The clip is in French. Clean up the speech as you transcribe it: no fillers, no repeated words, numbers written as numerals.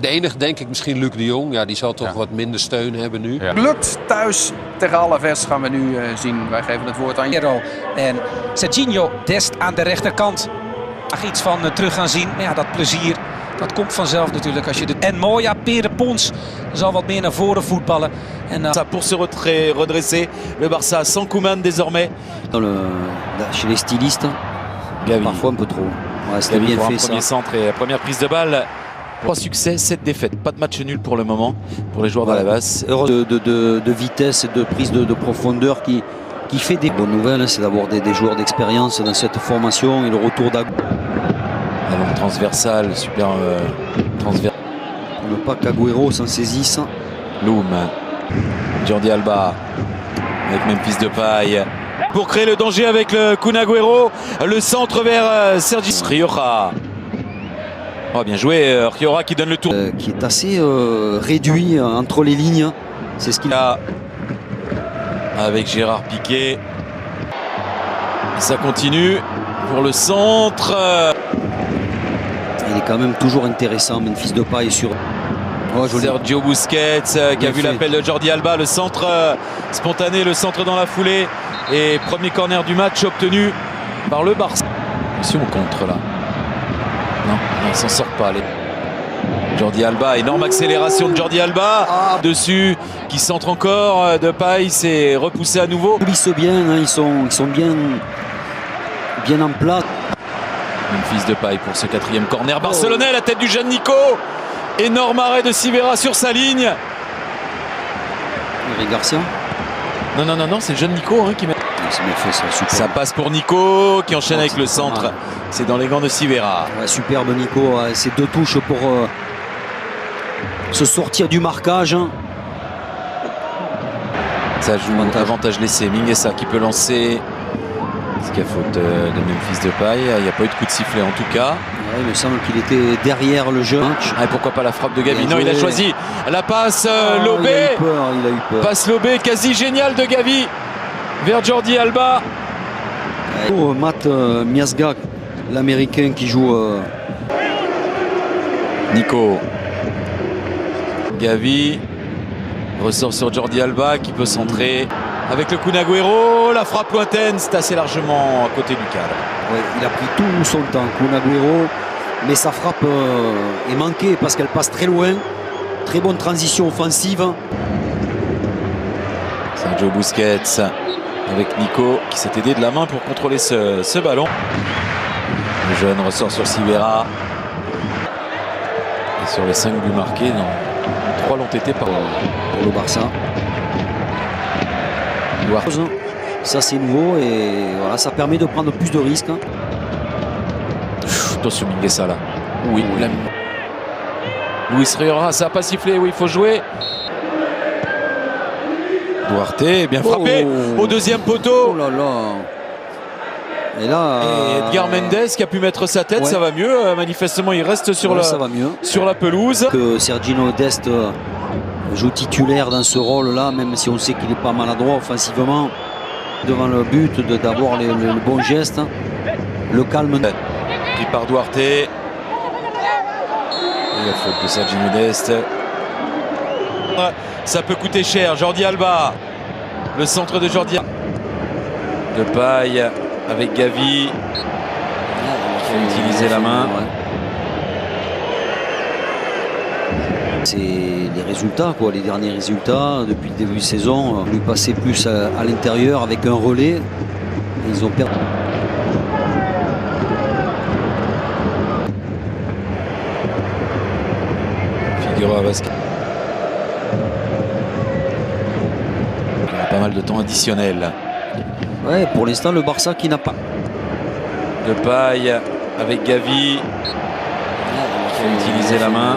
De enige denk ik misschien Luc de Jong. Ja, die zal toch wat minder steun hebben nu. Ja. Lukt thuis tegen Alaves gaan we nu zien. Wij geven het woord aan Hierro en Serginho Dest aan de rechterkant. Mag iets van terug gaan zien. Maar ja, dat plezier, dat komt vanzelf natuurlijk. Als je en Moya, Pere Pons zal wat meer naar voren voetballen. En, pour se redresser, le Barça sans Koeman désormais. Chez les stylistes, Gavi. Parfois un peu trop. Ouais, c'était bien fait premier centre et première prise de balle. 3 succès, 7 défaites. Pas de match nul pour le moment pour les joueurs d'Alaves. De vitesse et de prise de profondeur qui fait des bonnes nouvelles. C'est d'avoir des joueurs d'expérience dans cette formation et le retour d'Agu. Ballon transversal, super transversal. Pour ne pas qu'Agüero s'en saisisse. Loum, Jordi Alba avec Memphis Depay. Pour créer le danger avec le Kun Agüero, le centre vers Sergi Rioja. Oh, bien joué, Rioja qui donne le tour. Qui est assez réduit entre les lignes. C'est ce qu'il a avec Gérard Piqué. Et ça continue pour le centre. Il est quand même toujours intéressant, Memphis Depay sur. Oh, Sergio Busquets qui a vu l'appel de Jordi Alba, le centre spontané, le centre dans la foulée. Et premier corner du match obtenu par le Barça. Attention au contre là. Non, il ne s'en sort pas. Jordi Alba, énorme accélération de Jordi Alba. Dessus, qui centre encore. Depay s'est repoussé à nouveau. Ils glissent bien, hein, ils sont bien en place. Memphis Depay pour ce 4e corner barcelonais, la tête du jeune Nico. Énorme arrêt de Sivera sur sa ligne. Eric Garcia. Non, c'est le jeune Nico qui met. Ça passe pour Nico qui enchaîne avec le centre. C'est dans les gants de Sivera. Ouais, superbe Nico, ces 2 touches pour se sortir du marquage. Ça joue avantage laissé. Mingueza qui peut lancer. Est-ce qu'il y a faute de Memphis Depay? Il n'y a pas eu de coup de sifflet en tout cas. Ouais, il me semble qu'il était derrière le jeu. Et pourquoi pas la frappe de Gavi? Non, il a choisi la passe lobée. Il a eu peur. Passe lobée quasi géniale de Gavi vers Jordi Alba. Matt Miazga, l'américain qui joue. Nico. Gavi ressort sur Jordi Alba qui peut centrer avec le Kun Agüero. La frappe lointaine, c'est assez largement à côté du cadre. Ouais, il a pris tout son temps, Kun Agüero, mais sa frappe est manquée parce qu'elle passe très loin. Très bonne transition offensive. Sergio Busquets avec Nico qui s'est aidé de la main pour contrôler ce ballon. Le jeune ressort sur Sivera. Et sur les 5 buts marqués, 3 l'ont été pour le Barça. Ça c'est nouveau et voilà, ça permet de prendre plus de risques. Attention Mingueza là. Oui. Luis Rioja, ça n'a pas sifflé, oui, il faut jouer. Duarte, bien frappé au 2e poteau. Oh là là. Et là, Edgar Mendes qui a pu mettre sa tête, ça va mieux. Manifestement, il reste sur la pelouse. Que Serginho Dest joue titulaire dans ce rôle-là, même si on sait qu'il n'est pas maladroit offensivement. Devant le but, d'avoir le bon geste, le calme. Pris par Duarte. Et la faute de Serginho Dest. Ça peut coûter cher. Jordi Alba. Le centre de Jordi Alba. Depay avec Gavi. Il faut utiliser la main. C'est les résultats, quoi, les derniers résultats depuis le début de saison. Lui passer plus à l'intérieur avec un relais. Ils ont perdu. Figueroa Vasquez. Il y a pas mal de temps additionnel. Ouais, pour l'instant, le Barça qui n'a pas. Depay avec Gavi. Il faut utiliser la main.